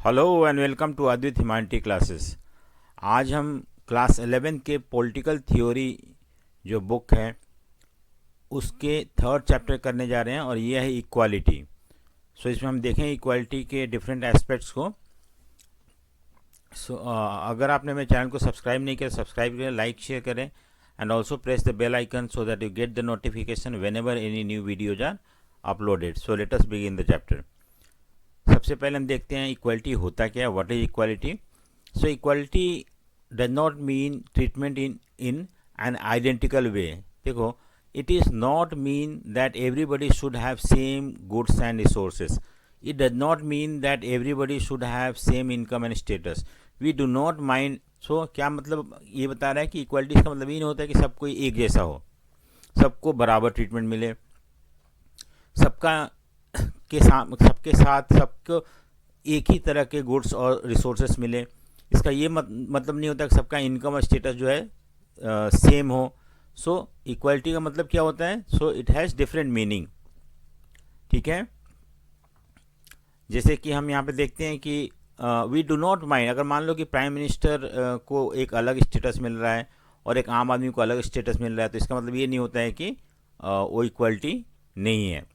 Hello and welcome to Advait humanity classes. आज हम class 11 के पॉलिटिकल थ्योरी जो बुक है उसके थर्ड चैप्टर करने जा रहे हैं और ये है इक्वालिटी। इसमें हम देखें इक्वालिटी के डिफरेंट एस्पेक्ट्स को। अगर आपने मेरे चैनल को सब्सक्राइब नहीं किया सब्सक्राइब करें, लाइक शेयर करें and also press the bell icon so that you get the notification whenever any new videos are uploaded. So let us begin the chapter. सबसे पहले हम देखते हैं इक्वालिटी होता क्या है, what is equality. So equality does not mean treatment in an identical way. देखो, it is not mean that everybody should have same goods and resources. It does not mean that everybody should have same income and status. We do not mind. So क्या मतलब ये बता रहा है कि equality का मतलब ये नहीं होता है कि सब कोई एक जैसा हो, सबको बराबर ट्रीटमेंट मिले, सबका सबके साथ सबको एक ही तरह के गुड्स और रिसोर्सेस मिले। इसका ये मतलब नहीं होता कि सबका इनकम और स्टेटस जो है सेम हो। सो इक्वालिटी का मतलब क्या होता है? So it has different meaning. ठीक है, जैसे कि हम यहाँ पे देखते हैं कि वी डू नॉट माइंड। अगर मान लो कि प्राइम मिनिस्टर को एक अलग स्टेटस मिल रहा है और एक आम आदमी को अलग स्टेटस मिल रहा है, तो इसका मतलब ये नहीं होता है कि वो इक्वालिटी नहीं है।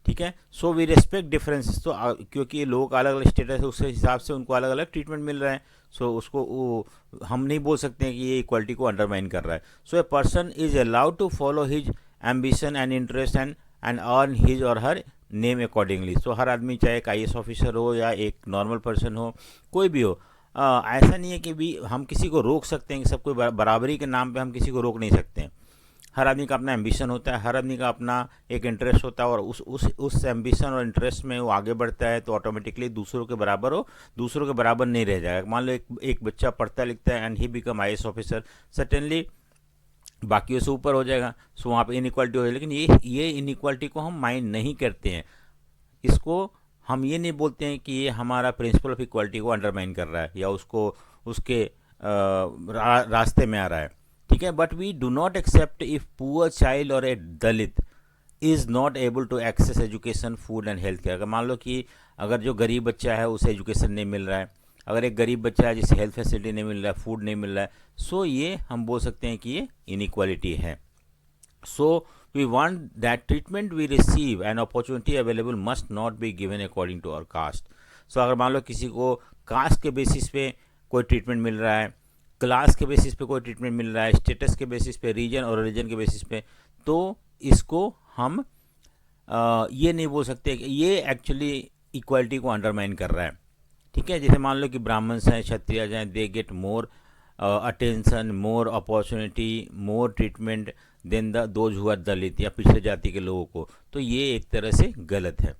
ठीक है, सो वी रिस्पेक्ट डिफरेंसेस। तो क्योंकि लोगों का अलग अलग स्टेटस है, उस हिसाब से उनको अलग अलग ट्रीटमेंट मिल रहा है। सो उसको हम नहीं बोल सकते हैं कि ये इक्वालिटी को अंडरमाइन कर रहा है। So a person is allowed to follow his ambition and interest and earn his or her name accordingly. सो हर आदमी, चाहे एक IAS ऑफिसर हो या एक नॉर्मल पर्सन हो, कोई भी हो, ऐसा नहीं है कि भी हम किसी को रोक सकते हैं कि सब कोई बराबरी के नाम पे हम किसी को रोक नहीं सकते हैं। हर आदमी का अपना एम्बिशन होता है, हर आदमी का अपना एक इंटरेस्ट होता है और उस एम्बिशन और इंटरेस्ट में वो आगे बढ़ता है तो ऑटोमेटिकली दूसरों के बराबर हो, दूसरों के बराबर नहीं रह जाएगा। मान लो एक बच्चा पढ़ता लिखता है and he become IAS officer, certainly बाकियों से ऊपर हो जाएगा। सो वहाँ पे इनइक्वालिटी हो जाएगी। लेकिन ये इनइक्वालिटी को हम माइंड नहीं करते हैं। इसको हम ये नहीं बोलते हैं कि ये हमारा प्रिंसिपल ऑफ इक्वालिटी को अंडरमाइन कर रहा है या उसको उसके रास्ते में आ रहा है। ठीक है, but we do not accept if poor child or a Dalit is not able to access education, food and health care. अगर मान लो कि अगर जो गरीब बच्चा है उसे एजुकेशन नहीं मिल रहा है, अगर एक गरीब बच्चा है जिसे हेल्थ फैसिलिटी नहीं मिल रहा है, फूड नहीं मिल रहा है, सो ये हम बोल सकते हैं कि ये इनइक्वालिटी है। सो we want that treatment we receive and opportunity available must not be given according to our caste. So अगर मान लो किसी को कास्ट के बेसिस पे कोई ट्रीटमेंट मिल रहा है, क्लास के बेसिस पे कोई ट्रीटमेंट मिल रहा है, स्टेटस के बेसिस पे, रीजन और रिलीजन के बेसिस पे, तो इसको हम ये नहीं बोल सकते कि ये एक्चुअली इक्वालिटी को अंडरमाइन कर रहा है। ठीक है, जैसे मान लो कि ब्राह्मण्स हैं, क्षत्रिय हैं, they get more attention, more opportunity, more treatment then those who are Dalit या पिछड़े जाति के लोगों को, तो ये एक तरह से गलत है।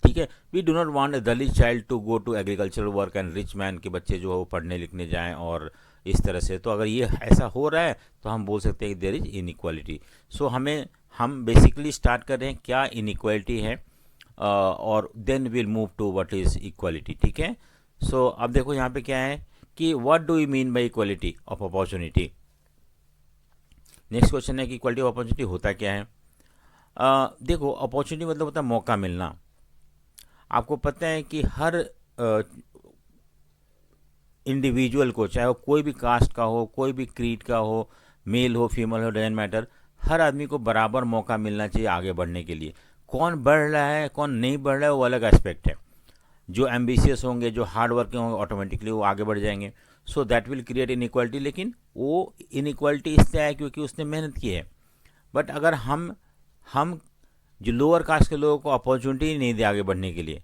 ठीक है, we do not want a Dalit child to go to agricultural work and rich man के बच्चे जो है वो पढ़ने लिखने जाएं और इस तरह से। तो अगर ये ऐसा हो रहा है तो हम बोल सकते हैं कि देयर इज इनइक्वालिटी। सो हम बेसिकली स्टार्ट कर रहे हैं क्या इनइक्वालिटी है और then will move to what is equality. ठीक है, सो अब देखो यहाँ पे क्या है कि what do you mean by equality of opportunity. Next question है कि इक्वालिटी ऑफ अपॉर्चुनिटी होता क्या है। देखो, अपॉर्चुनिटी मतलब होता है मौका मिलना। आपको पता है कि हर इंडिविजुअल को, चाहे वो कोई भी कास्ट का हो, कोई भी क्रीड का हो, मेल हो फीमेल हो, डजंट मैटर, हर आदमी को बराबर मौका मिलना चाहिए आगे बढ़ने के लिए। कौन बढ़ रहा है कौन नहीं बढ़ रहा है वो अलग एस्पेक्ट है। जो एम्बिशियस होंगे, जो हार्ड वर्किंग होंगे, ऑटोमेटिकली वो आगे बढ़ जाएंगे। So that will create inequality. लेकिन वो इनइक्वालिटी इसलिए है क्योंकि उसने मेहनत की है। बट अगर हम जो लोअर कास्ट के लोगों को अपॉर्चुनिटी नहीं दे आगे बढ़ने के लिए,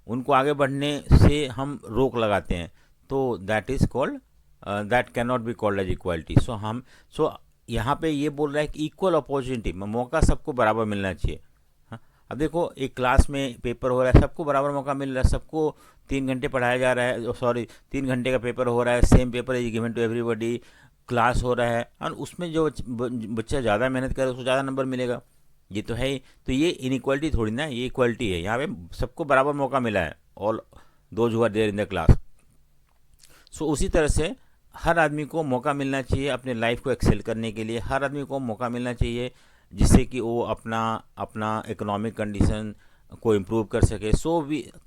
उनको आगे बढ़ने से हम रोक लगाते हैं, तो that is called that can not be called as equality. So यहाँ पे ये बोल रहा है कि इक्वल अपॉर्चुनिटी, मौका सबको बराबर मिलना चाहिए। अब देखो, एक क्लास में पेपर हो रहा है, सबको बराबर मौका मिल रहा है, सबको 3 घंटे पढ़ाया जा रहा है, सॉरी 3 घंटे का पेपर हो रहा है, same paper is given to everybody, class हो रहा है और उसमें जो बच्चा ज़्यादा मेहनत करे उसको ज़्यादा नंबर मिलेगा। ये तो है ही। तो ये इनइक्वालिटी थोड़ी ना, ये इक्वालिटी है। यहाँ पे सबको बराबर मौका मिला है, all those who are there in the class. So उसी तरह से हर आदमी को मौका मिलना चाहिए अपने लाइफ को एक्सेल करने के लिए। हर आदमी को मौका मिलना चाहिए जिससे कि वो अपना इकोनॉमिक कंडीशन को इम्प्रूव कर सके।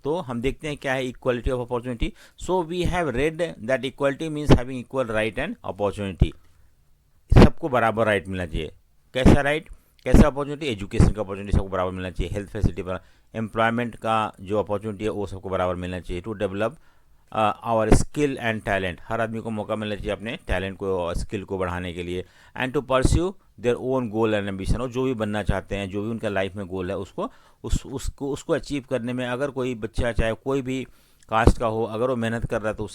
तो हम देखते हैं क्या है equality of opportunity. So we have read that equality means having equal right and opportunity. सबको बराबर राइट मिलना चाहिए। कैसा राइट, कैसा अपॉर्चुनिटी, एजुकेशन का अपॉर्चुनिटी सबको बराबर मिलना चाहिए, हेल्थ फैसिलिटी पर, एम्प्लॉयमेंट का जो अपॉर्चुनिटी है वो सबको बराबर मिलना चाहिए। To develop our skill and talent, हर आदमी को मौका मिलना चाहिए अपने टैलेंट को और स्किल को बढ़ाने के लिए। And to pursue their own goal and ambition, और जो भी बनना चाहते हैं, जो भी उनका लाइफ में गोल है, उसको अचीव करने में अगर कोई बच्चा चाहे कोई भी कास्ट का हो, अगर वो मेहनत कर रहा है तो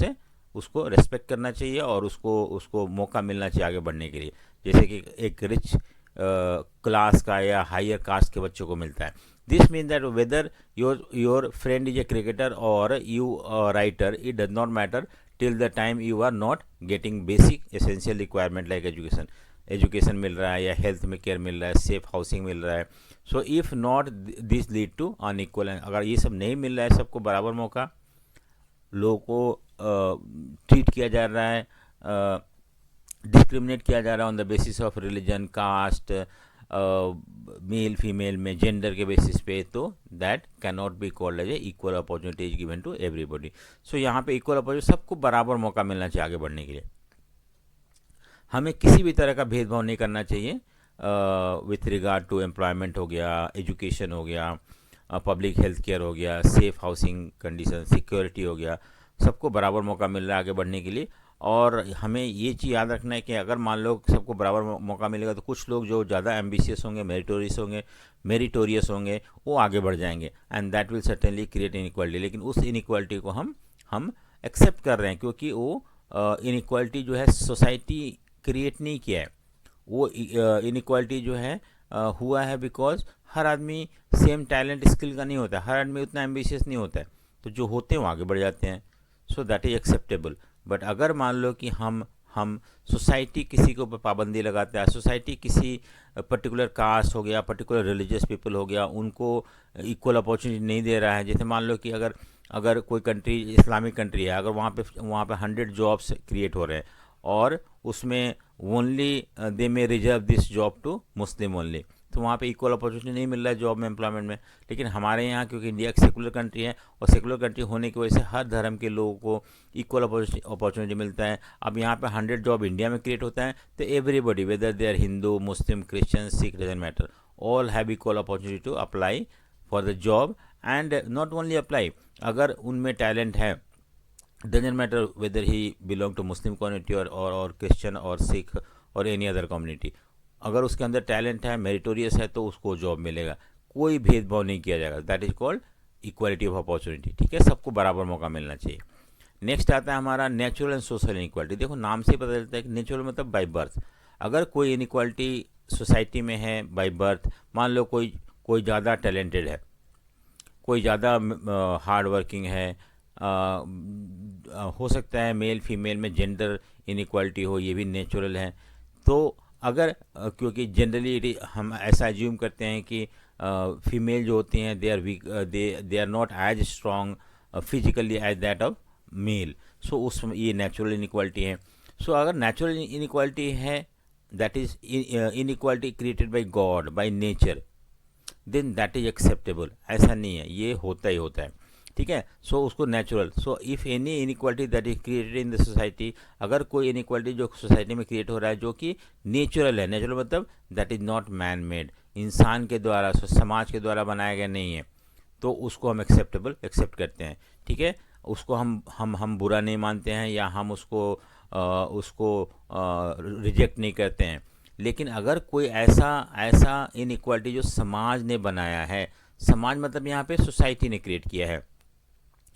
उसको रेस्पेक्ट करना चाहिए और उसको मौका मिलना चाहिए आगे बढ़ने के लिए, जैसे कि एक रिच क्लास का या हायर कास्ट के बच्चों को मिलता है। This mean that whether your friend is a cricketer or you writer, it does not matter till the time you are not getting basic essential requirement like education मिल रहा है या हेल्थ में केयर मिल रहा है, सेफ हाउसिंग मिल रहा है। So if not this lead to unequal, अगर ये सब नहीं मिल रहा है सबको बराबर मौका, लोगों को ट्रीट किया जा रहा है, डिस्क्रिमिनेट किया जा रहा है on the basis of religion, caste, male female में जेंडर के बेसिस पे, तो that can not be called as a equal opportunity given to everybody. So यहाँ पे इक्वल अपॉर्चुनिटी, सबको बराबर मौका मिलना चाहिए आगे बढ़ने के लिए। हमें किसी भी तरह का भेदभाव नहीं करना चाहिए विथ रिगार्ड टू एम्प्लॉयमेंट हो गया, एजुकेशन हो गया, पब्लिक हेल्थ केयर हो गया, सेफ हाउसिंग कंडीशन, सिक्योरिटी हो गया, सबको बराबर मौका मिल रहा है आगे बढ़ने के लिए। और हमें ये चीज़ याद रखना है कि अगर मान लो सबको बराबर मौका मिलेगा तो कुछ लोग जो ज़्यादा एम्बिशियस होंगे, मेरिटोरियस होंगे, वो आगे बढ़ जाएंगे, and that will certainly create inequality. लेकिन उस इनइक्वालिटी को हम एक्सेप्ट कर रहे हैं, क्योंकि वो इनइक्वालिटी जो है सोसाइटी क्रिएट नहीं किया है, वो इनइक्वालिटी जो है हुआ है बिकॉज हर आदमी सेम टैलेंट स्किल का नहीं होता है, हर आदमी उतना एम्बिशियस नहीं होता है, तो जो होते हैं वो आगे बढ़ जाते हैं। So that is acceptable. But अगर मान लो कि हम सोसाइटी किसी के ऊपर पाबंदी लगाता है, सोसाइटी किसी पर्टिकुलर कास्ट हो गया, पर्टिकुलर रिलीजियस पीपल हो गया, उनको इक्वल अपॉर्चुनिटी नहीं दे रहा है। जैसे मान लो कि अगर कोई कंट्री इस्लामिक कंट्री है, अगर वहाँ पे 100 जॉब्स क्रिएट हो रहे हैं और उसमें only they may reserve this job to Muslim only, तो वहाँ पे इक्वल अपॉर्चुनिटी नहीं मिल रहा है जॉब में, एम्प्लॉयमेंट में। लेकिन हमारे यहाँ क्योंकि इंडिया एक सेकुलर कंट्री है और सेकुलर कंट्री होने की वजह से हर धर्म के लोगों को इक्वल अपॉर्चुनिटी मिलता है। अब यहाँ पे 100 जॉब इंडिया में क्रिएट होता है तो everybody whether they are Hindu, Muslim, Christian, Sikh, doesn't matter, all have equal opportunity to apply for the job. And not only apply, अगर उनमें टैलेंट है, doesn't matter whether he belong to Muslim community और Christian और सिख और any other community, अगर उसके अंदर talent है, मेरिटोरियस है, तो उसको जॉब मिलेगा, कोई भेदभाव नहीं किया जाएगा। That is called equality of opportunity. ठीक है, सबको बराबर मौका मिलना चाहिए। नेक्स्ट आता है हमारा नेचुरल एंड सोशल इनइक्वालिटी। देखो नाम से ही पता चलता है कि नेचुरल मतलब बाय बर्थ। अगर कोई इनइक्वालिटी सोसाइटी में है बाय बर्थ, मान लो कोई ज़्यादा टैलेंटेड है, कोई ज़्यादा हार्ड वर्किंग है, हो सकता है मेल फीमेल में जेंडर इनइक्वालिटी हो, ये भी नेचुरल है। तो अगर क्योंकि जनरली हम ऐसा एज्यूम करते हैं कि फीमेल जो होती हैं they are weak, they are not as strong physically as that of male, so उस ये नेचुरल इनइक्वालिटी है। सो अगर नेचुरल इनइक्वालिटी है, that is inequality created by God, by nature, then that is acceptable. ऐसा नहीं है, ये होता ही होता है। ठीक है, सो उसको natural. So if any inequality that is created in the society, अगर कोई इनइक्वालिटी जो सोसाइटी में क्रिएट हो रहा है जो कि नेचुरल है, नेचुरल मतलब that is not man made, इंसान के द्वारा, समाज के द्वारा बनाया गया नहीं है, तो उसको हम एक्सेप्ट करते हैं। ठीक है, उसको हम बुरा नहीं मानते हैं या हम उसको रिजेक्ट नहीं करते हैं। लेकिन अगर कोई ऐसा इनइक्वालिटी जो समाज ने बनाया है, समाज मतलब यहाँ पे सोसाइटी ने क्रिएट किया है,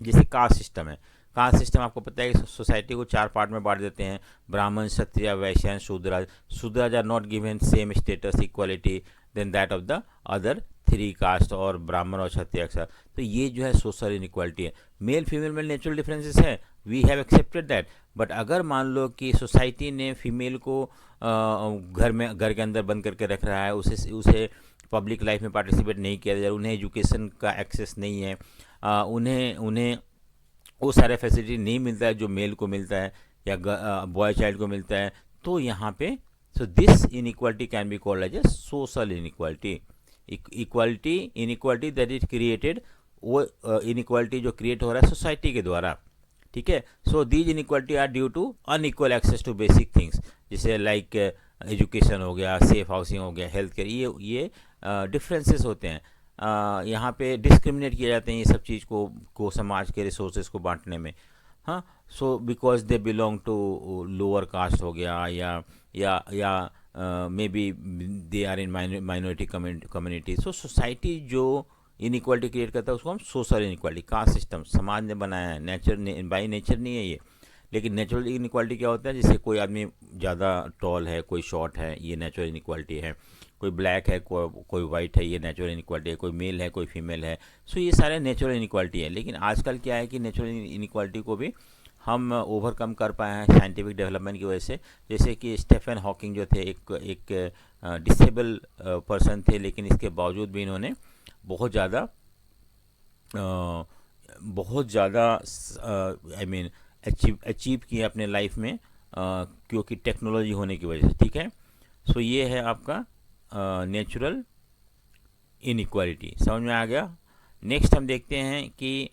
जैसे कास्ट सिस्टम है। कास्ट सिस्टम आपको पता है कि सोसाइटी को 4 पार्ट में बांट देते हैं, ब्राह्मण, क्षत्रिय, वैश्य and Shudra. Shudra are not given same status equality then that of the other 3 caste, और ब्राह्मण और क्षत्रिय अक्सर। तो ये जो है सोशल इनइक्वालिटी है। मेल फीमेल में नेचुरल डिफरेंसेस है, we have accepted that. But अगर मान लो कि सोसाइटी ने फीमेल को घर के अंदर बंद करके रख रहा है, उसे पब्लिक लाइफ में पार्टिसिपेट नहीं किया जा रहा, उन्हें एजुकेशन का एक्सेस नहीं है, उन्हें वो सारे फैसिलिटी नहीं मिलता है जो मेल को मिलता है या बॉय चाइल्ड को मिलता है, तो यहाँ पे so this inequality can be called as a social inequality. Equality inequality that is created, वो इनइक्वालिटी जो क्रिएट हो रहा है सोसाइटी के द्वारा, ठीक है। So these inequality are due to unequal access to basic things, जैसे लाइक एजुकेशन हो गया, सेफ हाउसिंग हो गया, हेल्थ केयर, ये डिफरेंसेस होते हैं। यहाँ पे डिस्क्रिमिनेट किए जाते हैं ये सब चीज़ को समाज के रिसोर्सेज को बांटने में। हाँ, so because they belong to lower caste हो गया, या maybe they are in minority community. So society जो इनइक्वालिटी क्रिएट करता है उसको हम सोशल इनइक्वालिटी, कास्ट सिस्टम समाज ने बनाया है, नेचर बाई नेचर नहीं है ये। लेकिन नेचुरल इनइक्वालिटी क्या होता है, जैसे कोई आदमी ज़्यादा टॉल है, कोई शॉर्ट है, ये नेचुरल इनइक्वालिटी है। कोई ब्लैक है, कोई वाइट है, ये नेचुरल इनइक्वालिटी है। कोई मेल है, कोई फीमेल है। सो ये सारे नेचुरल इनइक्वालिटी है। लेकिन आजकल क्या है कि नेचुरल इनइक्वालिटी को भी हम ओवरकम कर पाए हैं साइंटिफिक डेवलपमेंट की वजह से। जैसे कि स्टीफन हॉकिंग जो थे, एक डिसेबल पर्सन थे, लेकिन इसके बावजूद भी इन्होंने बहुत ज़्यादा आई मीन अचीव किया अपने लाइफ में, क्योंकि टेक्नोलॉजी होने की वजह से, ठीक है। सो ये है आपका नेचुरल इनइक्वालिटी, समझ में आ गया। नेक्स्ट हम देखते हैं कि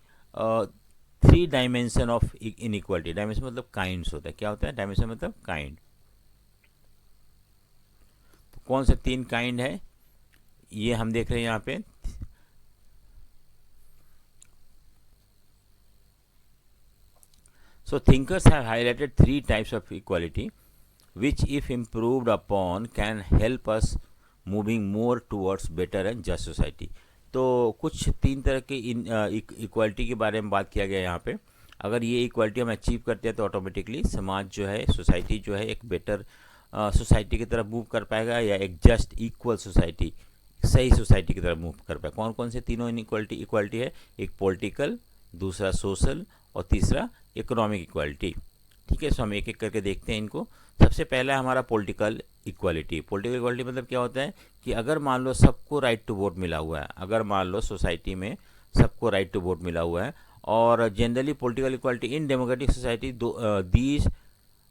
3 डायमेंशन ऑफ इनइक्वालिटी। डायमेंशन मतलब काइंड्स होता है। क्या होता है डायमेंशन मतलब काइंड। तो कौन से 3 काइंड है ये हम देख रहे हैं यहाँ पे। So thinkers have highlighted 3 types of equality which if improved upon can help us moving more towards better and just society। तो कुछ 3 तरह के इक्वालिटी के बारे में बात किया गया यहाँ पे। अगर ये इक्वालिटी हम अचीव करते हैं तो ऑटोमेटिकली समाज जो है, सोसाइटी जो है, एक बेटर सोसाइटी की तरफ मूव कर पाएगा, या एक जस्ट इक्वल सोसाइटी, सही सोसाइटी की तरफ मूव कर पाएगा। कौन कौन से तीनों इक्वालिटी है? एक पॉलिटिकल, दूसरा सोशल और तीसरा इकोनॉमिक इक्वालिटी, ठीक है। सो हम एक एक करके देखते हैं इनको। सबसे पहला हमारा पॉलिटिकल इक्वालिटी। पॉलिटिकल इक्वालिटी मतलब क्या होता है कि अगर मान लो सबको राइट टू वोट मिला हुआ है, अगर मान लो सोसाइटी में सबको राइट टू वोट मिला हुआ है, और generally political equality in democratic society these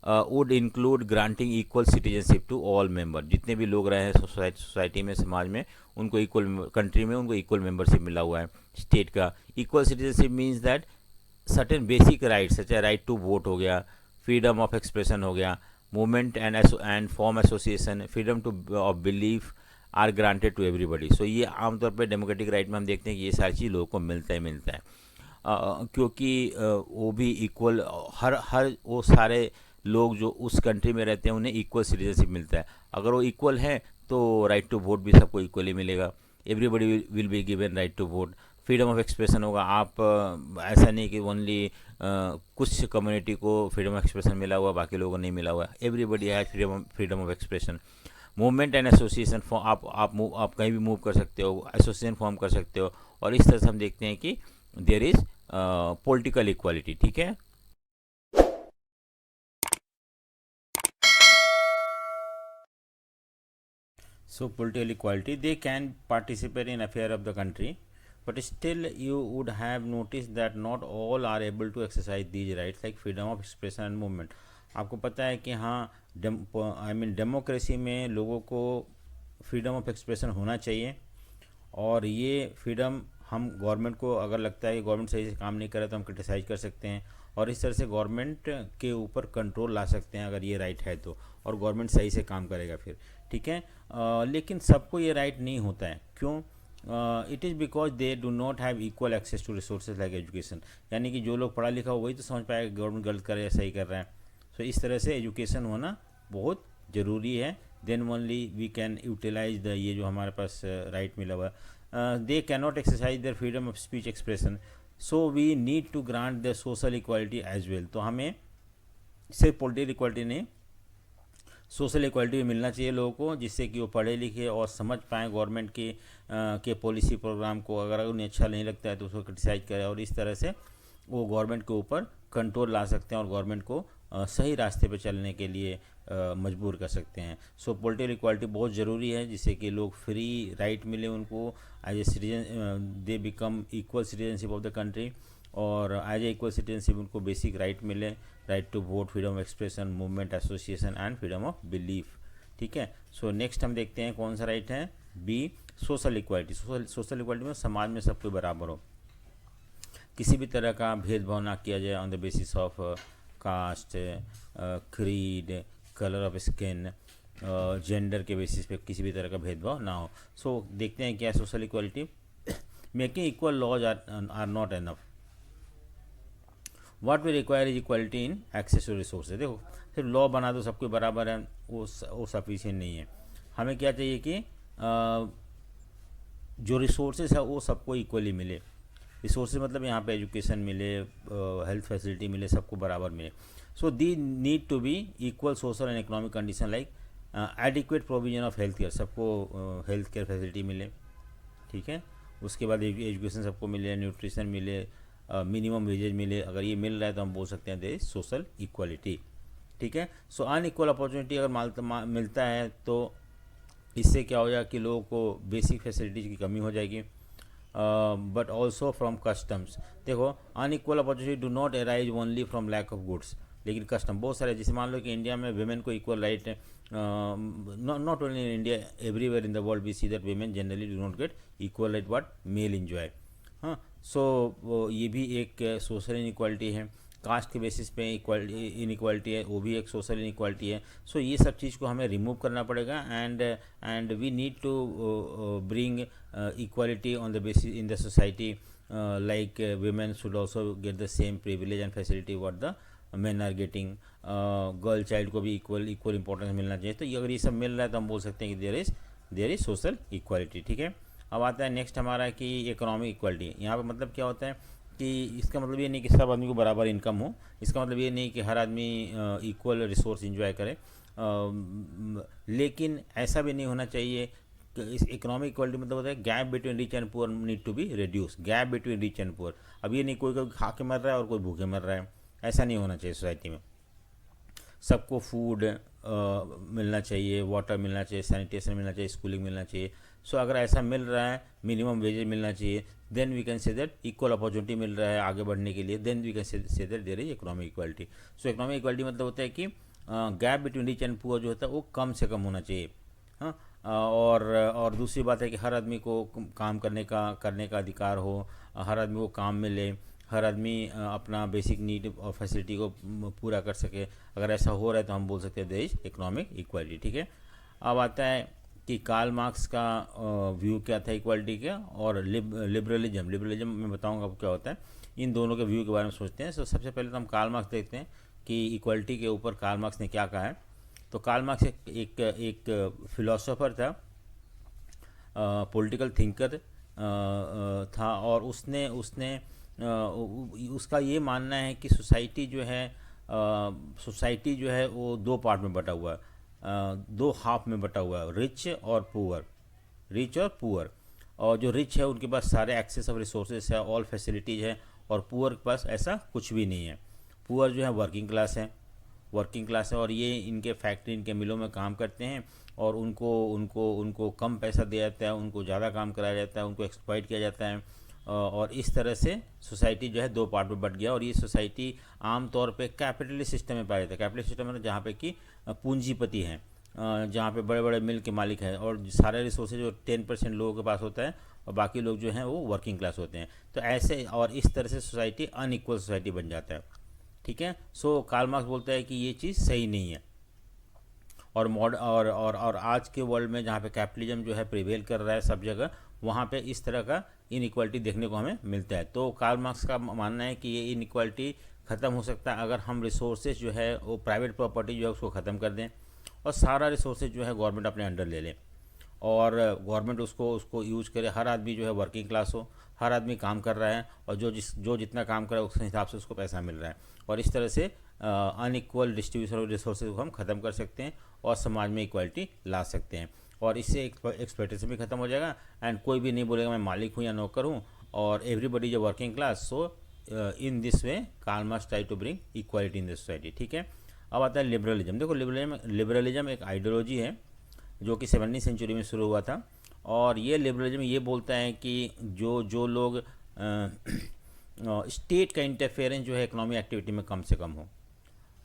would include granting equal citizenship to all member. जितने भी लोग रहे हैं सोसाइटी में, समाज में, उनको इक्वल, कंट्री में उनको इक्वल मेंबरशिप मिला हुआ है स्टेट का। Equal citizenship means that certain basic rights such a right to vote हो गया, फ्रीडम ऑफ एक्सप्रेशन हो गया, movement and form association, freedom to of belief are granted to everybody. So ये आमतौर पर डेमोक्रेटिक राइट में हम देखते हैं कि ये सारी चीज़ लोगों को मिलता है। क्योंकि वो भी इक्वल, हर वो सारे लोग जो उस कंट्री में रहते हैं उन्हें इक्वल सिटीजनशिप मिलता है। अगर वो इक्वल है तो राइट टू वोट भी सबको इक्वली मिलेगा। Everybody will be given right to vote. Freedom of expression होगा। आप ऐसा नहीं कि ओनली कुछ कम्युनिटी को फ्रीडम ऑफ एक्सप्रेशन मिला हुआ, बाकी लोगों को नहीं मिला हुआ। Everybody has freedom of expression. Movement and association, आप कहीं भी मूव कर सकते हो, एसोसिएशन फॉर्म कर सकते हो। और इस तरह से हम देखते हैं कि देयर इज पॉलिटिकल इक्वालिटी, ठीक है। So political equality, they can participate in affair of the country, but still you would have noticed that not all are able to exercise these rights like freedom of expression and movement। आपको पता है कि हाँ, democracy में लोगों को freedom of expression होना चाहिए, और ये फ्रीडम हम गवर्नमेंट को, अगर लगता है कि गवर्नमेंट सही से काम नहीं कर रहा तो हम क्रिटिसाइज कर सकते हैं, और इस तरह से गवर्नमेंट के ऊपर कंट्रोल ला सकते हैं अगर ये राइट है तो, और गवर्नमेंट सही से काम करेगा फिर, ठीक है। लेकिन सबको ये राइट नहीं होता है। क्यों? It is because they do not have equal access to resources like education. यानी कि जो लोग पढ़ा लिखा हो वही तो समझ पाएगा गवर्नमेंट गलत कर रहा है, सही कर रहा है। सो इस तरह से एजुकेशन होना बहुत ज़रूरी है। Then only we can utilize the ये जो हमारे पास राइट मिला हुआ है। They can not exercise their freedom of speech expression, so we need to grant the social equality as well. तो हमें सिर्फ पॉलिटिकल इक्वालिटी नहीं, सोशल इक्वालिटी भी मिलना चाहिए लोगों को, जिससे कि वो पढ़े लिखे और समझ पाएँ गवर्नमेंट के पॉलिसी प्रोग्राम को। अगर उन्हें अच्छा नहीं लगता है तो उसको क्रिटिसाइज करें, और इस तरह से वो गवर्नमेंट के ऊपर कंट्रोल ला सकते हैं और गवर्नमेंट को सही रास्ते पे चलने के लिए मजबूर कर सकते हैं। सो पॉलिटिकल इक्वालिटी बहुत ज़रूरी है, जिससे कि लोग फ्री राइट मिले उनको, as a citizen they become equal citizenship of the country, और एज ए इक्वल सिटीजनशिप उनको बेसिक राइट मिले, right to vote, freedom of expression, movement, association and freedom of belief, ठीक है। सो नेक्स्ट हम देखते हैं कौन सा राइट है। B social equality, social equality में समाज में सब कोई बराबर हो, किसी भी तरह का भेदभाव ना किया जाए on the basis of caste, creed, colour of skin, gender के बेसिस पे किसी भी तरह का भेदभाव ना हो। सो देखते हैं क्या social equality. Making equal laws are not enough, what we require is equality in access to resources. देखो सिर्फ लॉ बना दो सबको बराबर है, वो सफिशिएंट नहीं है। हमें क्या चाहिए कि जो रिसोर्सेज है वो सबको इक्वली मिले। रिसोर्सेज मतलब यहाँ पे एजुकेशन मिले, हेल्थ फैसिलिटी मिले, सबको बराबर मिले। So the need to be equal social and economic condition like adequate provision of health care, सबको हेल्थ केयर फैसिलिटी मिले, ठीक है। उसके बाद एजुकेशन सबको मिले, न्यूट्रिशन मिले, मिनिमम वेजेज मिले। अगर ये मिल रहा है तो हम बोल सकते हैं देयर इज सोशल इक्वालिटी, ठीक है। सो अनइक्वल अपॉर्चुनिटी अगर मिलता है तो इससे क्या हो जाएगा कि लोगों को बेसिक फैसिलिटीज़ की कमी हो जाएगी, बट ऑल्सो फ्रॉम कस्टम्स। देखो unequal opportunity do not arise only from lack of goods, लेकिन कस्टम बहुत सारे, जैसे मान लो कि इंडिया में वेमेन को इक्वल राइट है, not only in India, everywhere in the world we see that women generally do not get equal right what male enjoy. हाँ, सो ये भी एक सोशल इनइक्वालिटी है। कास्ट के बेसिस पे इनइक्वालिटी है, वो भी एक सोशल इनइक्वालिटी है। सो ये सब चीज़ को हमें रिमूव करना पड़ेगा, and we need to bring equality on the basis in the society, like women should also get the same privilege and facility what the men are getting, girl child को भी equal importance मिलना चाहिए। तो ये अगर ये सब मिल रहा है तो हम बोल सकते हैं कि देयर इज सोशल इक्वालिटी, ठीक है। अब आता है नेक्स्ट हमारा कि इकोनॉमिक इक्वालिटी। यहाँ पे मतलब क्या होता है कि इसका मतलब ये नहीं कि सब आदमी को बराबर इनकम हो, इसका मतलब ये नहीं कि हर आदमी इक्वल रिसोर्स इंजॉय करे, लेकिन ऐसा भी नहीं होना चाहिए। इस इकोनॉमिक इक्वालिटी मतलब होता है gap between rich and poor need to be reduce, gap between rich and poor. अब ये नहीं कोई खा के मर रहा है और कोई भूखे मर रहा है, ऐसा नहीं होना चाहिए सोसाइटी में। सबको फूड मिलना चाहिए, वाटर मिलना चाहिए, सैनिटेशन मिलना चाहिए, स्कूलिंग मिलना चाहिए। सो अगर ऐसा मिल रहा है, मिनिमम वेजेज मिलना चाहिए, then we can say that equal opportunity मिल रहा है आगे बढ़ने के लिए, then we can say that there is economic equality. So economic equality मतलब होता है कि gap between rich and poor जो होता है वो कम से कम होना चाहिए। हाँ, और दूसरी बात है कि हर आदमी को काम करने का अधिकार हो, हर आदमी को काम मिले, हर आदमी अपना बेसिक नीड और फैसिलिटी को पूरा कर सके। अगर ऐसा हो रहा है तो हम बोल सकते हैं देयर इज इकोनॉमिक इक्वालिटी, ठीक है। अब आता है कि कार्ल मार्क्स का व्यू क्या था इक्वालिटी का, और लिबरलिज्म मैं बताऊंगा आपको क्या होता है। इन दोनों के व्यू के बारे में सोचते हैं। तो सबसे पहले तो हम कार्ल मार्क्स देखते हैं कि इक्वालिटी के ऊपर कार्ल मार्क्स ने क्या कहा है। तो कार्ल मार्क्स एक फिलोसोफर था, पॉलिटिकल थिंकर था, और उसने उसका ये मानना है कि सोसाइटी जो है वो दो पार्ट में बटा हुआ है, दो हाफ में बटा हुआ है, रिच और पुअर। और जो रिच है उनके पास सारे एक्सेस ऑफ रिसोर्सेज है, ऑल फैसिलिटीज़ है, और पुअर के पास ऐसा कुछ भी नहीं है। पुअर जो है वर्किंग क्लास है, और ये इनके फैक्ट्री, इनके मिलों में काम करते हैं, और उनको कम पैसा दिया जाता है, उनको ज़्यादा काम कराया जाता है, उनको एक्सप्लॉइट किया जाता है, और इस तरह से सोसाइटी जो है दो पार्ट में बट गया। और ये सोसाइटी आमतौर पे कैपिटलिस्ट सिस्टम में पाया जाता है। कैपिटलिस्ट सिस्टम में जहाँ पे कि पूंजीपति हैं, जहाँ पे बड़े बड़े मिल के मालिक हैं, और सारे रिसोर्सेज जो 10% लोगों के पास होता है, और बाकी लोग जो हैं वो वर्किंग क्लास होते हैं। तो ऐसे और इस तरह से सोसाइटी अनइक्वल सोसाइटी बन जाता है, ठीक है। सो कार्ल मार्क्स बोलता है कि ये चीज़ सही नहीं है। और आज के वर्ल्ड में जहाँ पे कैपिटलिज्म जो है प्रिवेल कर रहा है सब जगह, वहाँ पे इस तरह का इनइक्वालिटी देखने को हमें मिलता है। तो कार्ल मार्क्स का मानना है कि ये इनइक्वालिटी ख़त्म हो सकता है अगर हम रिसोर्सेज जो है वो प्राइवेट प्रॉपर्टी जो है उसको ख़त्म कर दें, और सारा रिसोर्सेज जो है गवर्नमेंट अपने अंडर ले लें, और गवर्नमेंट उसको यूज़ करे। हर आदमी जो है वर्किंग क्लास हो, हर आदमी काम कर रहा है, और जो जितना काम कर रहा है उस हिसाब से उसको पैसा मिल रहा है, और इस तरह से अनइक्वल डिस्ट्रीब्यूशन ऑफ रिसोर्सेज को हम ख़त्म कर सकते हैं और समाज में इक्वालिटी ला सकते हैं। और इससे एक्सप्लॉइटेशन भी खत्म हो जाएगा, एंड कोई भी नहीं बोलेगा मैं मालिक हूँ या नौकर हूँ, और एवरीबडी जो working class. So in this way Karl Marx try to bring equality in the society, ठीक है। अब आता है लिबरलिज्म। देखो लिबरलिज्म एक आइडियोलॉजी है जो कि 17वीं सेंचुरी में शुरू हुआ था, और ये लिबरलिज्म ये बोलता है कि जो लोग स्टेट का इंटरफेरेंस जो है इकोनॉमिक एक्टिविटी में कम से कम हो,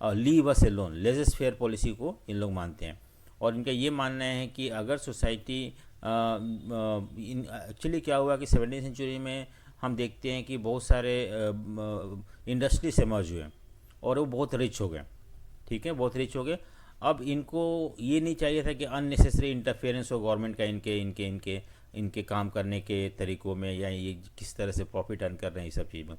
leave us alone, laissez faire policy को इन लोग मानते हैं। और इनका ये मानना है कि अगर सोसाइटी एक्चुअली क्या हुआ कि 17वीं सेंचुरी में हम देखते हैं कि बहुत सारे इंडस्ट्रीज एमर्ज हुए और वो बहुत रिच हो गए, ठीक है, बहुत रिच हो गए। अब इनको ये नहीं चाहिए था कि अननेसेसरी इंटरफेरेंस हो गवर्नमेंट का इनके इनके इनके इनके काम करने के तरीक़ों में, या ये किस तरह से प्रॉफिट अर्न कर रहे हैं, ये सब चीज़ में।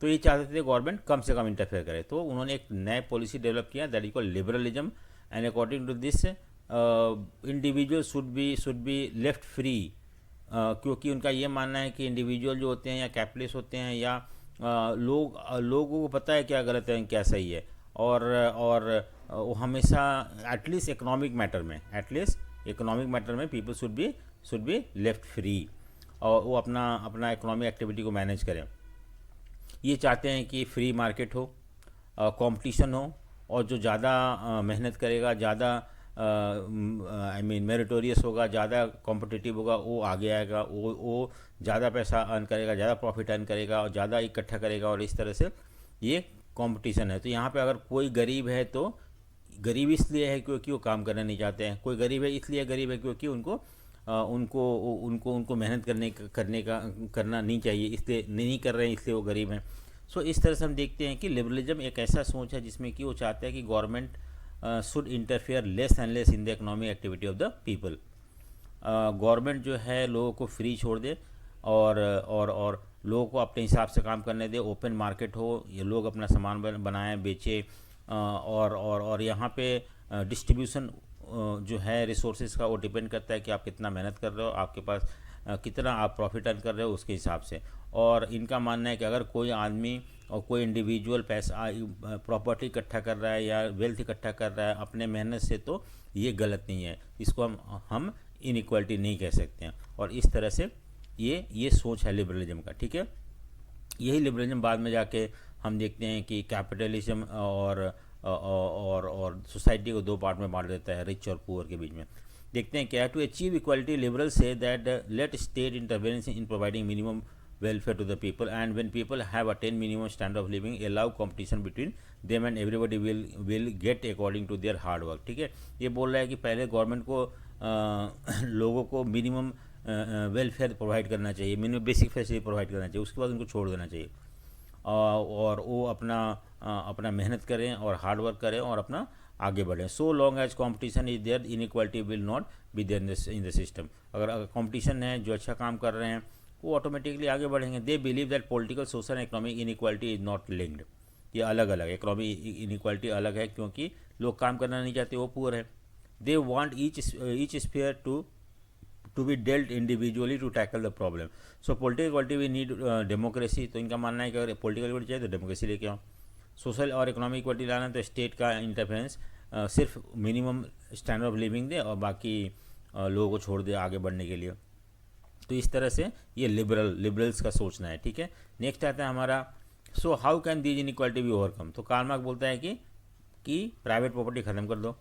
तो ये चाहते थे गवर्नमेंट कम से कम इंटरफेयर करे, तो उन्होंने एक नया पॉलिसी डेवलप किया, that is called liberalism. And according to this individual should be left free, क्योंकि उनका ये मानना है कि इंडिविजुअल जो होते हैं या कैपिटलिस्ट होते हैं या लोगों को पता है क्या गलत है क्या सही है, और वो हमेशा एटलीस्ट इकोनॉमिक मैटर में people should be left free, और वो अपना इकोनॉमिक एक्टिविटी को मैनेज करें। ये चाहते हैं कि फ्री मार्केट हो, कंपटीशन हो, और जो ज़्यादा मेहनत करेगा, ज़्यादा मेरिटोरियस होगा, ज़्यादा कॉम्पिटिटिव होगा, वो आगे आएगा, वो ज़्यादा पैसा अर्न करेगा, ज़्यादा प्रॉफिट अर्न करेगा और ज़्यादा इकट्ठा करेगा, और इस तरह से ये कंपटीशन है। तो यहाँ पे अगर कोई गरीब है तो गरीब इसलिए है क्योंकि वो काम करना नहीं चाहते हैं, कोई गरीब है इसलिए गरीब है क्योंकि उनको मेहनत करना नहीं चाहिए, इसलिए नहीं कर रहे हैं, इसलिए वो गरीब हैं। सो इस तरह से हम देखते हैं कि लिबरलिज्म एक ऐसा सोच है जिसमें कि वो चाहते हैं कि government should interfere less and less in the economic activity of the people. Government जो है लोगों को फ्री छोड़ दे, और लोगों को अपने हिसाब से काम करने दे, ओपन मार्केट हो, ये लोग अपना सामान बनाएं बेचें, और यहाँ पे डिस्ट्रीब्यूशन जो है रिसोर्सेज का, वो डिपेंड करता है कि आप कितना मेहनत कर रहे हो, आपके पास कितना आप प्रॉफिट अर्न कर रहे हो, उसके हिसाब से। और इनका मानना है कि अगर कोई आदमी और कोई इंडिविजुअल पैसा प्रॉपर्टी इकट्ठा कर रहा है या वेल्थ इकट्ठा कर रहा है अपने मेहनत से, तो ये गलत नहीं है, इसको हम इनइक्वालिटी नहीं कह सकते हैं। और इस तरह से ये सोच है लिबरलिज्म का, ठीक है। यही लिबरलिज्म बाद में जाके हम देखते हैं कि कैपिटलिज्म और सोसाइटी को दो पार्ट में बांट देता है, रिच और पुअर के बीच में। देखते हैं क्या, to achieve equality liberal say that let state intervenes in providing minimum welfare to the people, and when people have attained minimum standard of living, allow competition between them and everybody will get according to their hard work। ठीक है, ये बोल रहा है कि पहले government को लोगों को मिनिमम वेलफेयर प्रोवाइड करना चाहिए, मिनिमम बेसिक फैसिलिटी प्रोवाइड करना चाहिए, उसके बाद उनको छोड़ देना चाहिए, और वो अपना मेहनत करें और हार्ड वर्क करें और अपना आगे बढ़ें। So long as competition is there, inequality will not be there in the system. अगर कॉम्पिटिशन है, जो अच्छा काम कर रहे हैं वो ऑटोमेटिकली आगे बढ़ेंगे। They believe that political social and economic inequality is not linked. ये अलग अलग है, इकोनॉमिक इनइक्वालिटी अलग है क्योंकि लोग काम करना नहीं चाहते, वो पुअर है। They want each sphere to be dealt individually to tackle the problem. So political equality we need democracy. तो इनका मानना है कि अगर पॉलिटिकल इक्वालिटी चाहिए तो डेमोक्रेसी लेके आओ। सोशल और इकोनॉमिक इक्वालिटी लाना तो स्टेट का इंटरफेरेंस सिर्फ मिनिमम स्टैंडर्ड ऑफ लिविंग दे और बाकी लोगों को छोड़ दे आगे बढ़ने के लिए। तो इस तरह से ये लिबरल्स का सोचना है, ठीक है। नेक्स्ट आता है हमारा, so how can these inequality be overcome. तो कार्ल मार्क्स बोलता है कि प्राइवेट प्रॉपर्टी खत्म कर दो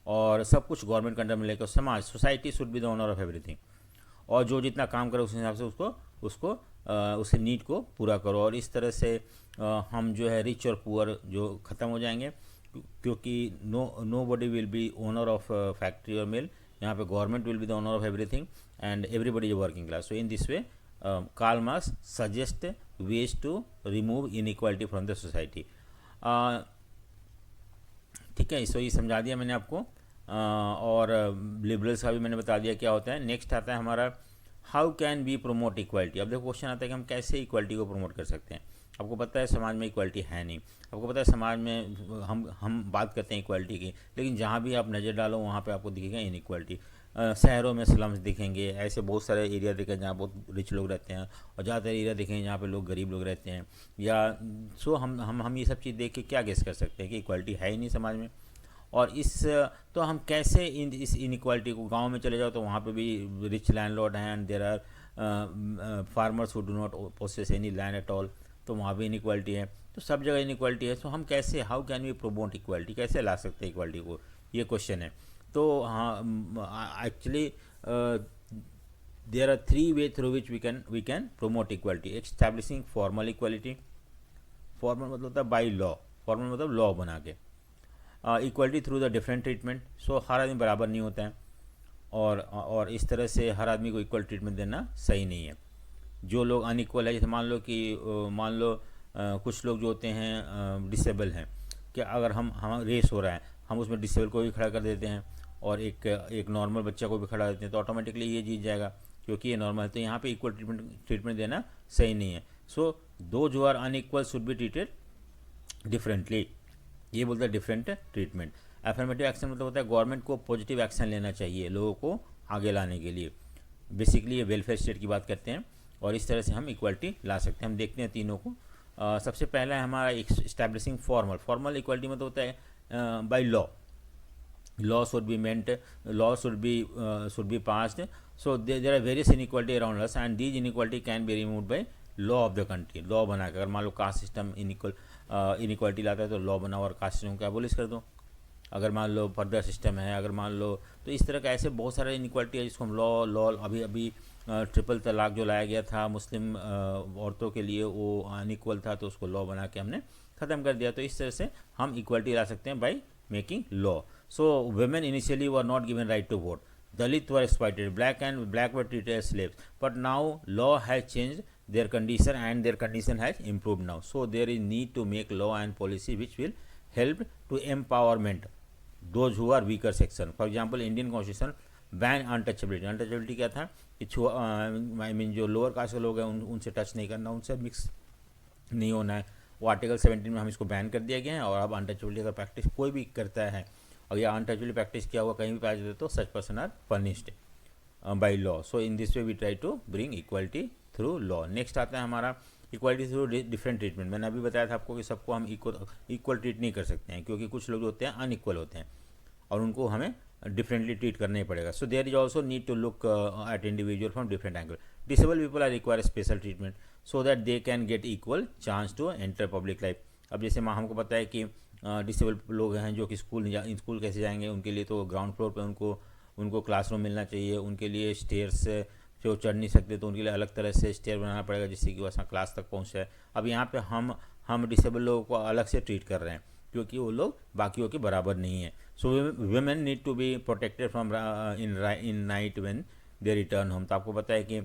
और सब कुछ गवर्नमेंट के अंडर में लेकर समाज, society should be the owner of everything, और जो जितना काम करे उस हिसाब से उसके नीड को पूरा करो। और इस तरह से हम जो है रिच और पुअर जो ख़त्म हो जाएंगे, क्योंकि nobody will be owner of factory और मिल, यहाँ पे government will be the owner of everything and everybody is working class. So in this way Karl Marx suggest ways to remove inequality from the society. ठीक है, सो ये समझा दिया मैंने आपको, और लिबरल्स का भी मैंने बता दिया क्या होता है। नेक्स्ट आता है हमारा, how can we promote equality. अब देखो क्वेश्चन आता है कि हम कैसे इक्वालिटी को प्रमोट कर सकते हैं। आपको पता है समाज में इक्वालिटी है नहीं, आपको पता है समाज में हम बात करते हैं इक्वालिटी की, लेकिन जहाँ भी आप नज़र डालो वहाँ पे आपको दिखेगा इनइक्वालिटी। शहरों में स्लम्स दिखेंगे, ऐसे बहुत सारे एरिया दिखेंगे जहाँ बहुत रिच लोग रहते हैं, और ज़्यादातर एरिया दिखेंगे जहाँ पे लोग गरीब लोग रहते हैं। या सो हम ये सब चीज़ देख के क्या गेस कर सकते हैं कि इक्वालिटी है ही नहीं समाज में। और तो हम कैसे इस इनइक्वालिटी को, गांव में चले जाओ तो वहाँ पे भी रिच लैंडलॉर्ड हैं and there are farmers who do not possess any land at all, तो वहाँ भी इनइक्वालिटी है। तो सब जगह इनइक्वालिटी है। तो हम कैसे, how can we promote equality, कैसे ला सकते हैं इक्वालिटी को, ये क्वेश्चन है। तो हाँ, actually there are 3 way through which we can promote equality. Establishing formal equality, formal मतलब होता है बाई लॉ, फॉर्मल मतलब लॉ बना के। Equality through the different treatment, so हर आदमी बराबर नहीं होता है। और इस तरह से हर आदमी को इक्वल ट्रीटमेंट देना सही नहीं है। जो लोग अनइक्वल है, जैसे मान लो कुछ लोग जो होते हैं डिसेबल हैं, कि अगर हम रेस हो रहा है, हम उसमें डिसेबल को भी खड़ा कर देते हैं और एक नॉर्मल बच्चा को भी खड़ा देते हैं, तो ऑटोमेटिकली ये जीत जाएगा क्योंकि ये नॉर्मल है। तो यहाँ पे इक्वल ट्रीटमेंट देना सही नहीं है। सो दो जो are unequal should be treated differently, ये बोलता है डिफरेंट ट्रीटमेंट। एफर्मेटिव एक्शन मतलब होता है गवर्नमेंट को पॉजिटिव एक्शन लेना चाहिए लोगों को आगे लाने के लिए। बेसिकली ये वेलफेयर स्टेट की बात करते हैं और इस तरह से हम इक्वलिटी ला सकते हैं। हम देखते हैं तीनों को। सबसे पहला है हमारा इस्टेब्लिशिंग फॉर्मल इक्वलिटी मतलब होता है bye law should be meant, law should be passed, so there are various inequality around us and these inequality can be removed by law of the country। Law बना के, अगर मान लो caste system inequality लाता है तो law बनाओ और caste system को एबोलिश कर दो। अगर मान लो फर्दर सिस्टम है, अगर मान लो, तो इस तरह का ऐसे बहुत सारे इनइक्वालिटी है जिसको हम लॉ अभी ट्रिपल तलाक जो लाया गया था मुस्लिम औरतों के लिए, वो अनइक्वल था तो उसको लॉ बना के हमने ख़त्म कर दिया। तो इस तरह से हम इक्वलिटी ला सकते हैं by making law. So women initially were not given right to vote. Dalit were exploited. Black were treated as slaves. But now law has changed their condition and their condition has improved now. So there is need to make law and policy which will help to empowerment those who are weaker section. For example, Indian Constitution ban untouchability. Untouchability क्या था कि जो lower caste के लोग हैं उनसे touch नहीं करना, उनसे मिक्स नहीं होना है। वो आर्टिकल 17 में हम इसको बैन कर दिया गया है। और अब अनटचेबिलिटी का प्रैक्टिस कोई भी करता है और या अनटचेबिलिटी प्रैक्टिस किया हुआ कहीं भी पाया जाता है तो such person are punished by law. So in this way we try to bring equality through law. Next आता है हमारा इक्वलिटी थ्रू डिफरेंट ट्रीटमेंट। मैंने अभी बताया था आपको कि सबको हम इक्वल ट्रीट नहीं कर सकते हैं क्योंकि कुछ लोग जो होते हैं अनइक्वल होते हैं और उनको हमें डिफरेंटली ट्रीट करना ही पड़ेगा। So there is also need to look at individual from different angle. Disable people are require special treatment so that they can get equal chance to enter public life. अब जैसे हमको पता है कि disable लोग हैं जो कि स्कूल कैसे जाएंगे, उनके लिए तो ग्राउंड फ्लोर पे उनको क्लासरूम मिलना चाहिए। उनके लिए स्टेयर्स जो चढ़ नहीं सकते तो उनके लिए अलग तरह से स्टेयर बनाना पड़ेगा जिससे कि वो अपना क्लास तक पहुँच जाए। अब यहाँ पे हम डिसेबल लोगों को अलग से ट्रीट कर रहे हैं क्योंकि वो लोग बाकियों के बराबर नहीं है। So women need to be protected from in night when they return home. तो आपको पता है कि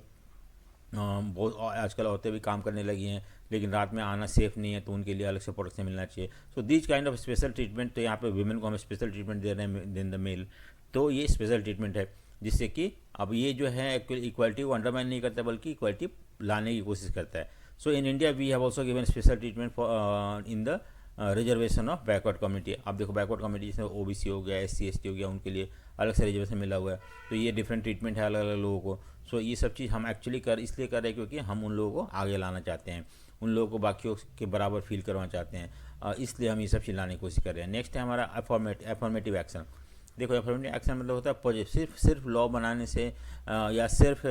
बहुत आजकल औरतें भी काम करने लगी हैं लेकिन रात में आना सेफ़ नहीं है तो उनके लिए अलग से प्रोटेक्शन मिलना चाहिए। So this kind of special treatment, तो यहाँ पे वुमेन को हम स्पेशल ट्रीटमेंट दे रहे हैं देन द मेल। तो ये स्पेशल ट्रीटमेंट है जिससे कि अब ये जो है इक्वालिटी को अंडरमाइन नहीं करता बल्कि इक्वालिटी लाने की कोशिश करता है। So in India we have also given special treatment for in the reservation of backward community. आप देखो बैकवर्ड कम्युनिटी जैसे ओबीसी हो गया, SC ST हो गया, उनके लिए अलग से रिजर्वेशन मिला हुआ है। तो ये डिफरेंट ट्रीटमेंट है अलग अलग लोगों को। सो ये सब चीज़ हम एक्चुअली इसलिए कर रहे हैं क्योंकि हम उन लोगों को आगे लाना चाहते हैं, उन लोगों को बाकियों के बराबर फील करवाना चाहते हैं, इसलिए हम ये सब चीज़ लाने की कोशिश कर रहे हैं। नेक्स्ट है हमारा एफर्मेटिव एक्शन। देखो एफर्मेटिव एक्शन मतलब होता है पॉजिटिव। सिर्फ लॉ बनाने से या सिर्फ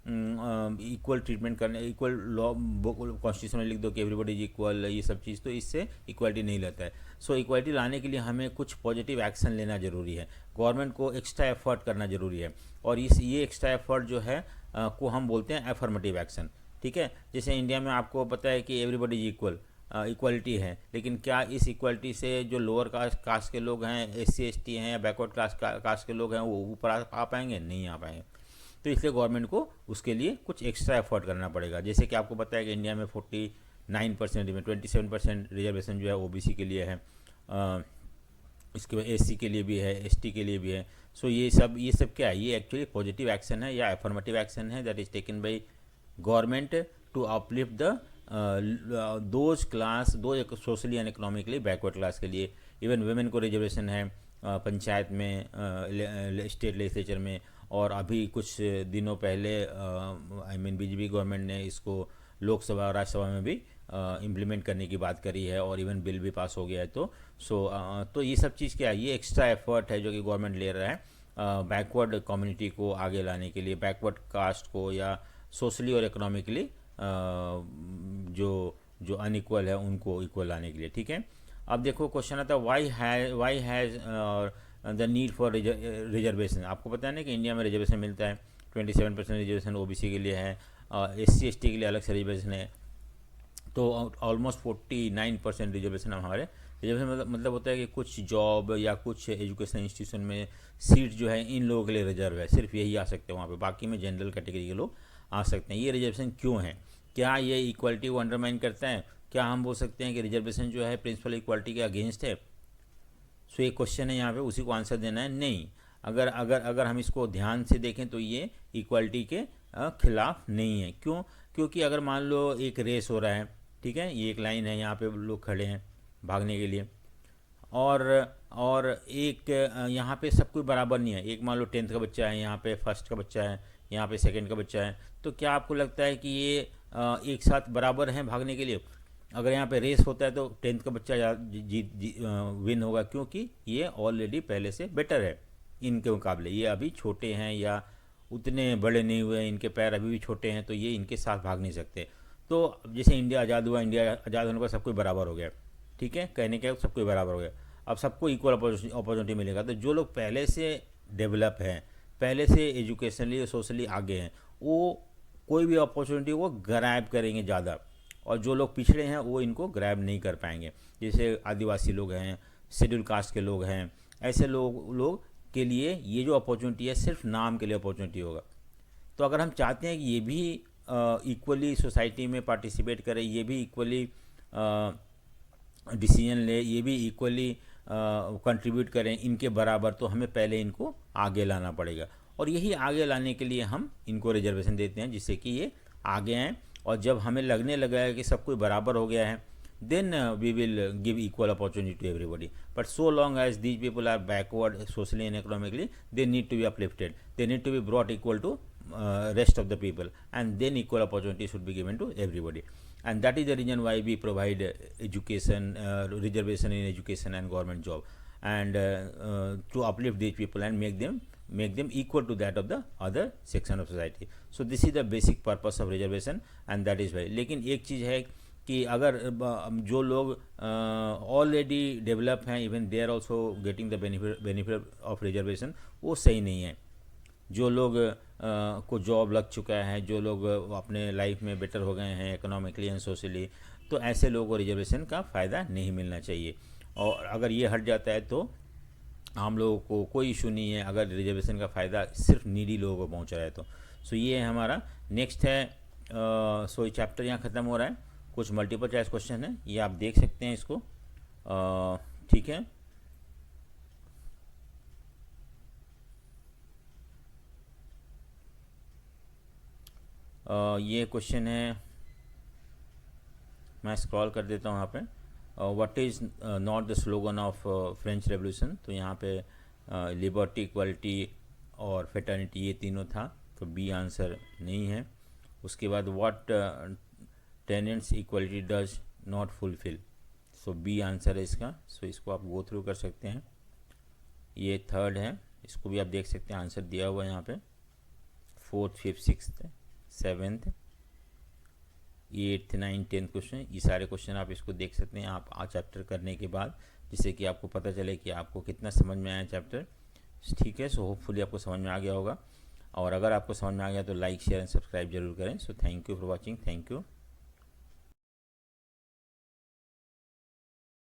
इक्वल ट्रीटमेंट करने, इक्वल लॉ कॉन्स्टिट्यूशन में लिख दो कि एवरीबॉडी इज इक्वल, ये सब चीज़, तो इससे इक्वालिटी नहीं लाता है। सो इक्वालिटी लाने के लिए हमें कुछ पॉजिटिव एक्शन लेना ज़रूरी है। गवर्नमेंट को एक्स्ट्रा एफर्ट करना ज़रूरी है और ये एक्स्ट्रा एफर्ट जो है को हम बोलते हैं एफर्मेटिव एक्शन। ठीक है, जैसे इंडिया में आपको पता है कि एवरीबॉडी इज इक्वल, इक्वालिटी है, लेकिन क्या इस इक्वालिटी से जो लोअर कास्ट के लोग हैं, SC ST हैं या बैकवर्ड कास्ट के लोग हैं वो ऊपर आ पाएंगे? नहीं आ पाएंगे। तो इसलिए गवर्नमेंट को उसके लिए कुछ एक्स्ट्रा एफर्ट करना पड़ेगा। जैसे कि आपको पता है कि इंडिया में 49% में 27% रिजर्वेशन जो है OBC के लिए है, इसके बाद SC के लिए भी है, ST के लिए भी है। सो ये सब क्या है? ये एक्चुअली पॉजिटिव एक्शन है या एफर्मेटिव एक्शन है that is taken by government to uplift the those socially and economically backward class के लिए। इवन वुमेन को रिजर्वेशन है पंचायत में, स्टेट लेजिस्लेचर में, और अभी कुछ दिनों पहले BJP गवर्नमेंट ने इसको लोकसभा और राज्यसभा में भी इम्प्लीमेंट करने की बात करी है और इवन बिल भी पास हो गया है। तो ये सब चीज़ क्या है? ये एक्स्ट्रा एफर्ट है जो कि गवर्नमेंट ले रहा है बैकवर्ड कम्युनिटी को आगे लाने के लिए, बैकवर्ड कास्ट को या सोशली और इकोनॉमिकली जो अनइक्वल है उनको इक्वल लाने के लिए। ठीक है, अब देखो क्वेश्चन आता है why has the need for reservation. आपको पता है ना कि इंडिया में रिजर्वेशन मिलता है, 27% रिजर्वेशन OBC के लिए है, SC ST के लिए अलग से रिजर्वेशन है, तो ऑलमोस्ट 49% रिजर्वेशन हमारे रिजर्वेशन मतलब होता है कि कुछ जॉब या कुछ एजुकेशन इंस्टीट्यूशन में सीट जो है इन लोगों के लिए रिजर्व है, सिर्फ यही आ सकते हैं वहाँ पे, बाकी में जनरल कैटेगरी के लोग आ सकते हैं। ये रिजर्वेशन क्यों है? क्या ये इक्वालिटी को अंडरमाइन करता है? क्या हम बोल सकते हैं कि रिजर्वेशन जो है प्रिंसिपल इक्वालिटी के अगेंस्ट है? सो ये क्वेश्चन है यहाँ पे, उसी को आंसर देना है। नहीं, अगर अगर अगर हम इसको ध्यान से देखें तो ये इक्वालिटी के खिलाफ नहीं है। क्यों? क्योंकि अगर मान लो एक रेस हो रहा है, ठीक है, ये एक लाइन है, यहाँ पे लोग खड़े हैं भागने के लिए, और एक यहाँ पे सब कोई बराबर नहीं है। एक मान लो 10th का बच्चा है, यहाँ पे फर्स्ट का बच्चा है, यहाँ पे सेकंड का बच्चा है, तो क्या आपको लगता है कि ये एक साथ बराबर हैं भागने के लिए? अगर यहाँ पे रेस होता है तो 10th का बच्चा विन होगा, क्योंकि ये ऑलरेडी पहले से बेटर है इनके मुकाबले। ये अभी छोटे हैं या उतने बड़े नहीं हुए, इनके पैर अभी भी छोटे हैं, तो ये इनके साथ भाग नहीं सकते। तो जैसे इंडिया आज़ाद हुआ, इंडिया आज़ाद होने पर सब कोई बराबर हो गया, ठीक है, कहने के सब कोई बराबर हो गया, अब सबको इक्वल अपॉर्चुनिटी मिलेगा। तो जो लोग पहले से डेवलप हैं, पहले से एजुकेशनली और सोशली आगे हैं, वो कोई भी अपॉर्चुनिटी को ग्रैब करेंगे ज़्यादा, और जो लोग पिछड़े हैं वो इनको ग्रैब नहीं कर पाएंगे। जैसे आदिवासी लोग हैं, शेड्यूल कास्ट के लोग हैं, ऐसे लोग के लिए ये जो अपॉर्चुनिटी है सिर्फ नाम के लिए अपॉर्चुनिटी होगा। तो अगर हम चाहते हैं कि ये भी इक्वली सोसाइटी में पार्टिसिपेट करें, ये भी इक्वली डिसीजन ले, ये भी इक्वली कंट्रीब्यूट करें इनके बराबर, तो हमें पहले इनको आगे लाना पड़ेगा। और यही आगे लाने के लिए हम इनको रिजर्वेशन देते हैं, जिससे कि ये आगे आएँ। और जब हमें लगने लगा है कि सब कोई बराबर हो गया है, then we will give equal opportunity to everybody. But so long as these people are backward socially and economically, they need to be uplifted. They need to be brought equal to rest of the people, and then equal opportunity should be given to everybody. And that is the reason why we provide education, reservation in education and government job, and to uplift these people and make them equal to that of the other section of society. So this is the basic purpose of reservation, and that is why. लेकिन एक चीज़ है कि अगर जो लोग already develop हैं, even they are also getting the benefit of reservation, वो सही नहीं है। जो लोग को जॉब लग चुका है, जो लोग अपने लाइफ में बेटर हो गए हैं इकोनॉमिकली एंड सोशली, तो ऐसे लोगों को रिजर्वेशन का फ़ायदा नहीं मिलना चाहिए। और अगर ये हट जाता है तो आम लोगों को कोई इशू नहीं है, अगर रिजर्वेशन का फ़ायदा सिर्फ नीडी लोगों को पहुँच रहा है तो। सो ये है हमारा नेक्स्ट है। सो ये चैप्टर यहाँ ख़त्म हो रहा है। कुछ मल्टीपल चॉइस क्वेश्चन है, ये आप देख सकते हैं इसको, ठीक है। ये क्वेश्चन है, मैं स्क्रॉल कर देता हूँ यहाँ पे। What is not the slogan of French revolution? तो यहाँ पे लिबर्टी, इक्वालिटी और फ्रेटर्निटी, ये तीनों था, तो बी आंसर नहीं है। उसके बाद what tenets equality does not fulfil? So B answer है इसका। सो इसको आप गो थ्रू कर सकते हैं। ये थर्ड है, इसको भी आप देख सकते हैं, आंसर दिया हुआ है यहाँ पे। 4th, 5th, 6th, 7th, 8th, 9th, 10th question, ये सारे क्वेश्चन आप इसको देख सकते हैं आप चैप्टर करने के बाद, जिससे कि आपको पता चले कि आपको कितना समझ में आया चैप्टर, ठीक है। सो होपफुली आपको समझ में आ गया होगा, और अगर आपको समझ में आ गया तो लाइक, शेयर एंड सब्सक्राइब जरूर करें। So thank you for watching, thank you.